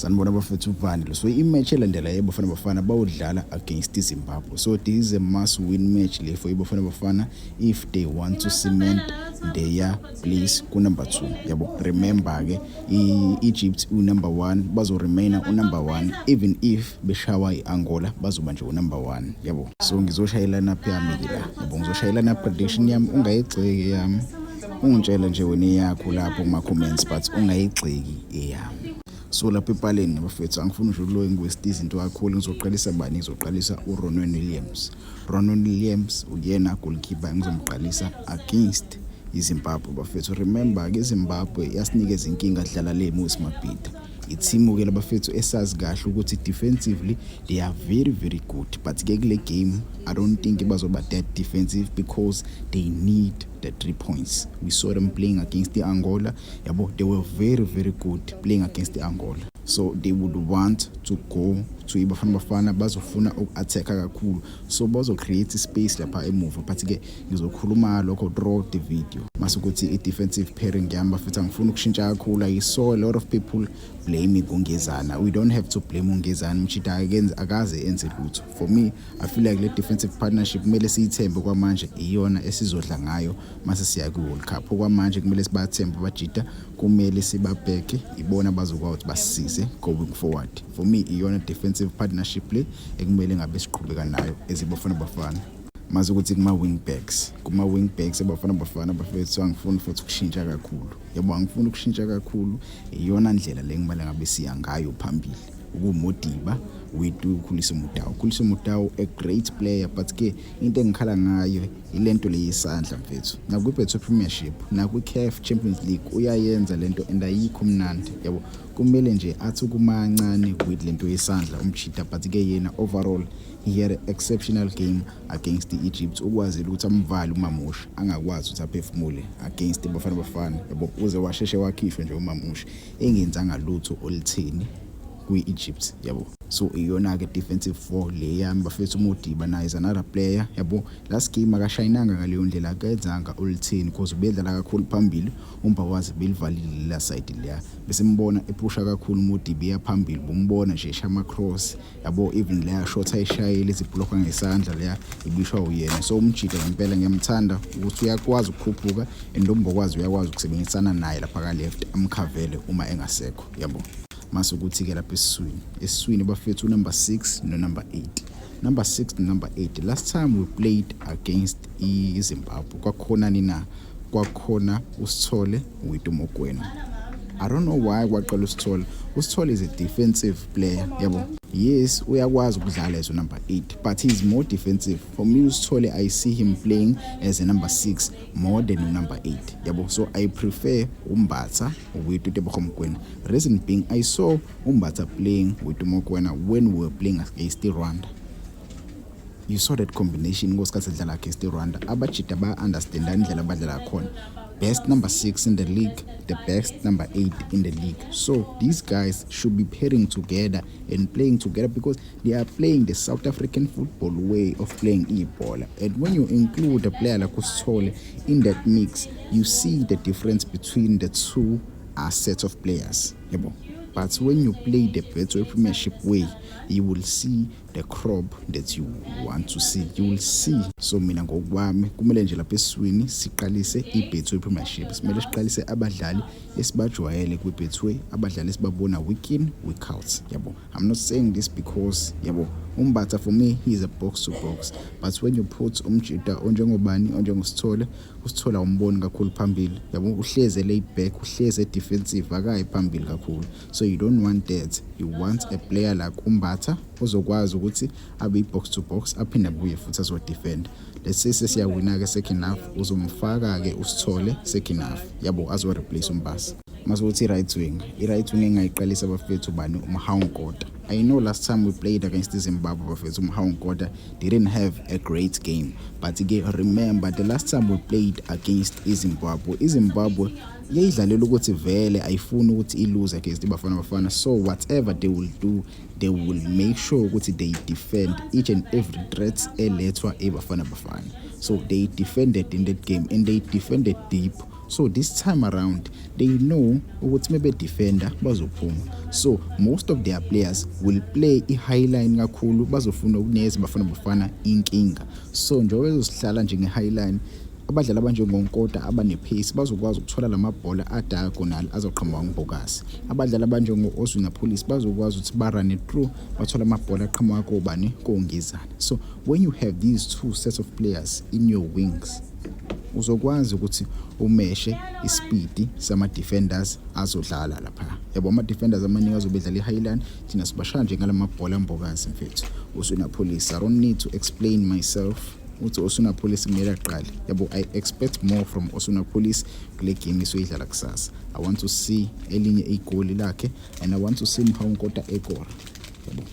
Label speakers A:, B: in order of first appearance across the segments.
A: sanibona bafethu ubani so imatch elandela yeBafana Bafana bawudlala against Zimbabwe. So this is a must win match le for iBafana Bafana if they want to cement their place ku number 2 yabo. Remember ke Egypt number 1 bazo remain number 1 even if beshawa iAngola bazoba nje number 1 yabo. So ngizoshayelana pyramid la yabo, ngizoshayelana prediction yami, ungayigciki yami, ungitshela nje wena yakho lapho kuma comments but ungayigciki eyami. So lapha epaleni bafethu angifuni nje ukuloya ngwesti izinto kakhulu, ngizoqalisa bani? Ngizoqalisa uRonwen Williams. Ronwen Williams uyena goalkeeper ngizomqalisa against iZimbabwe bafethu. Remember ke Zimbabwe yasinikeza inkinga dlala le Musi Mabhida. Ithimu ke labafethu esazi kahle ukuthi defensively they are very very good, but ke kule game I don't think bazoba that defensive because they need the 3 points. We saw them playing against the Angola yabo, they were very very good playing against the Angola, so they would want to go to iBafana Bafana bazofuna uku-attacka kakhulu, so bazo create space lapha emuva. But ke ngizokhuluma lokho throughout the video masukuthi i-defensive pairing yami bafethu angifuni ukushintsha kakhulu. I saw a lot of people blaming uNgezana. We don't have to blame uNgezana, Mchita akaze enze lutho. For me I feel like le defensive partnership kumele siyithembe kwamanje iyona esizodla ngayo mase siya ku World Cup. Kwamanje kumele sibathembe bajita, kumele sibabheke ibona bazokwazi ukuthi basisize going forward. For me iyona defensive partnership le ekumele ngabe siqhubeka nayo eziBafana Bafana. Maze ukuthi kuma wingbacks eBafana Bafana bafethu angifuni futhi ukushintsha kakhulu yabo, angifuni ukushintsha kakhulu, iyona ndlela le ngimale ngabe siya ngayo phambili. UModiba wethu Khuliso Mudau a great player, but ke into engikhala ngayo ilento leyisandla mfethu. Naku Betway Premiership naku CAF Champions League uyayenza lento and ayikho mnandi yabo. Kumele nje athi kumancane with lento yesandla umchita, but ke yena overall he had an exceptional game against the Egypt. Ukwazi ukuthi amvale uMamusha angakwazi ukuthi aphefumule against iBafana Bafana yabo, uze washeshe wakhishwe nje uMamusha engenzanga lutho olitheni kwi-Egypt yabo. So iyona ke defensive 4 le yami bafethu. uModiba naye is another player yabo, last game akashayinanga ngaleyo ndlela, akenzanga olitheni because ubedlala kakhulu phambili, umbawazi belivalile la side leya, bese mbona epusha kakhulu uModiba ya phambili, bombona nje shama cross yabo, even leya shot ayishayile izibhlokwa ngesandla leya ibishwa uyena. So umjida ngempela ngiyamthanda ukuthi uyakwazi ukukhuphuka endombokwazi, uyakwazi ukusebenzisana naye lapha ka left amkhavele uma engasekho yabo. Masukuthi ke lapha esiswini bafethu number 6 no number 8. Number 6 no number 8 last time we played against iZimbabwe kwakhona uSithole uMokoena. I don't know why kwaqala uSithole. uSithole is a defensive player yabo. Yes, uyakwazi ukudlala as a number 8, but he's more defensive. For me uSithole I see him playing as a number 6 more than a number 8 yabo. So I prefer Umbatha with Mokoena. Reason being I saw Umbatha playing with Mokoena when we were playing against Rwanda. You saw that combination ngosikhathi sidlala against Rwanda. Abajita ba understand indlela badlala khona. Best number 6 in the league, the best number 8 in the league. So these guys should be pairing together and playing together because they are playing the South African football way of playing e-ball. And when you include a player like Usithole in that mix, you see the difference between the two sets of players. But when you play the Betway Premiership way, you will see the crop that you want to see. You will see. So mina ngokwami kumele nje lapha eswini siqalise iBetway Premiership. Simele siqalise abadlali esibajwayele kwiBetway, abadlali esibabona week in week out yabo. I'm not saying this because yabo Umbatha for me he is a box to box, but when you put umjida onjengobani onjengosithole, usithola umboni kakhulu phambili yabo, uhleze laid back, uhleze defensive, akayi phambili kakhulu. So you don't want that. You want a player like Umbatha ozokwazi ukuthi abe box to box aphinde abuye futhi azo defend. Let's say sesiyawina ke second half, uzomfaka ke usithole second half yabo azo replace uMbasa. Masukuthi i-right wing engayiqalisa bafethu bani uMahawukota. I know last time we played against Zimbabwe bafethu uMahawukota didn't have a great game, but again remember the last time we played against Zimbabwe yayidlalela ukuthi vele ayifuni ukuthi ilose against iBafana Bafana. So whatever they will do, they will make sure ukuthi they defend each and every threat elethwa iBafana Bafana. So they defended in that game and they defended deep. so this time around they know ukuthi mebe defender bazophuma. So most of their players will play i-high line kakhulu, bazofuna ukuneza bafana inkinga. So njengoba bezosihlala nje nge-high line, abadlali abanjengoNkota abane-pace bazokwazi ukuthola lamabhola a-diagonal azoqhamuka ngibhokasi. Abadlali abanjengo-Oswina Police bazokwazi ukuthi barane through bathola amabhola aqhamuka kobani koNgezana. So when you have these two sets of players in your wings, uzokwazi ukuthi umeshe ispeed sama-defenders azodlala lapha. Yabo ama-defenders amaningi azobedlala i-highline, thina sibashaya nje ngalamabhola ambokasi mfethu. Oswina Police, I don't need to explain myself uthi Oswina Police kumele aqale. Yabo I expect more from Oswina Police kule game isoyidlala kusasa. I want to see elinye igoli lakhe and I want to see uNkota ekora. Yabo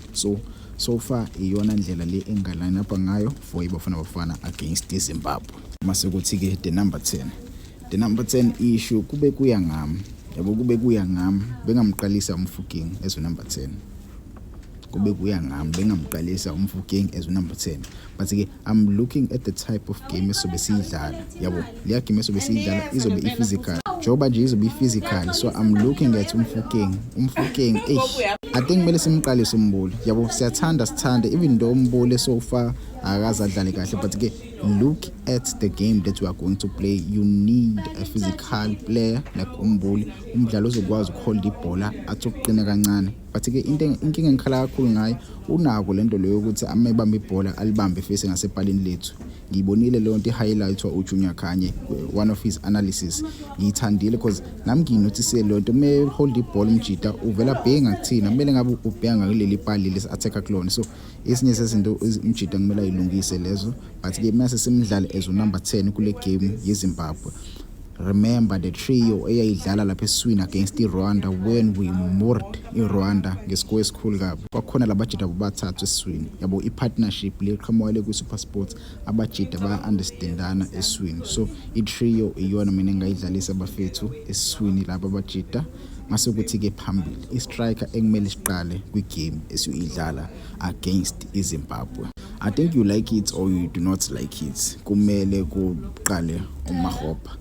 A: so far iyona ndlela le engaline up ngayo for iBafana Bafana against iZimbabwe. Mase kuthi ke the number 10 issue kube kuya ngami. Yabo kube kuya ngami bengamqalisa uMfukeng as number 10. Kube kuya ngami bengamqalisa uMfukeng as number 10. But ke I'm looking at the type of game esobe siyidlala. Yabo leya game esobe siyidlala izobe i-physical. Joba nje izobe i-physical. So I'm looking at uMfukeng, I think kumele simqalise uMbuli. Yabo siyathanda even though uMbuli so far akazadlali kahle, but ke look at the game that we are going to play. You need a physical player like uMbuli. Umdlalo ozokwazi ukuhold ibhola athi ukuqina kancane. But ke inkinga engikhala kakhulu ngayo unako lento leyo ukuthi amebamba ibhola alibambe face ngasepalini lethu. Ngibonile leyo nto i-highlight uJunior Khanye, one of his analysis. Ngiyithandile because nami nginothise leyo nto me hold ibhola umjita uvela bhenga kuthina, kumele ngabe ubhenga kuleli pali lesi attacker clone. So esinye sezinto umjita kumele ayilungise lezo, but ke mase simdlale as number 10 kule game yeZimbabwe. Remember the trio eyayidlala lapha eSwini against iRwanda when we moored iRwanda ngescore esikhulu kabi. Kwakhona labajita bobathathu eSwini. Yabo i-partnership le qhamuka ku-Super Sports, abajita ba-understandana eSwini. So i-trio iyona mina engayidlalisa abafethu eSwini laba abajita. Mase kuthi ke phambili i-striker ekumele siqale kwi-game esiyidlala against iZimbabwe. I think you like it or you do not like it. Kumele kuqale uMakgopa.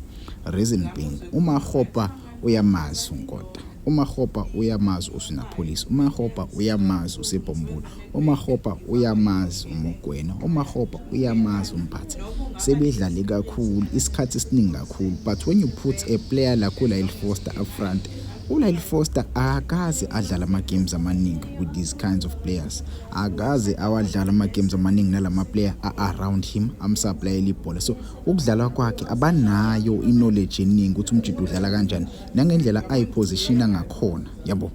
A: Reason being, uMakgopa uyamazi uNkota, uMakgopa uyamazi Oswina Police, uMakgopa uyamazi uSiphombulu, uMakgopa uyamazi uMogwena, uMakgopa uyamazi uMphathi. Sebedlale kakhulu isikhathi esiningi kakhulu, but when you put a player like uLyle Foster up front, uLyle Foster akaze adlala ama-games amaningi with these kinds of players. Akaze awadlala ama-games amaningi nalama player around him amsupplyela ibhola. So ukudlala kwakhe abanayo i-knowledge eningi ukuthi umjida udlala kanjani nangendlela ayipositiona ngakhona. Yabo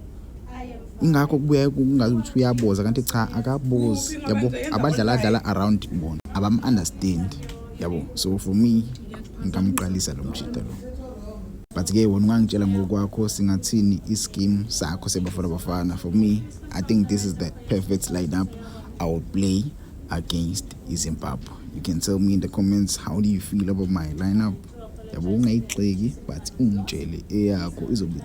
A: ingakho kubuye kungazi ukuthi uyaboza kanti cha akabozi. Yabo abadlala around bona abam-understand. Yabo so for me ngamqalisa lo mjida lo. But ke wona ungangitshela ngokwakho singathini ischeme sakho seBafana Bafana. For me, I think this is the perfect lineup I will play against iZimbabwe. You can tell me in the comments, how do you feel about my lineup? Yabo ungayixeki but ungitshele eyakho izobe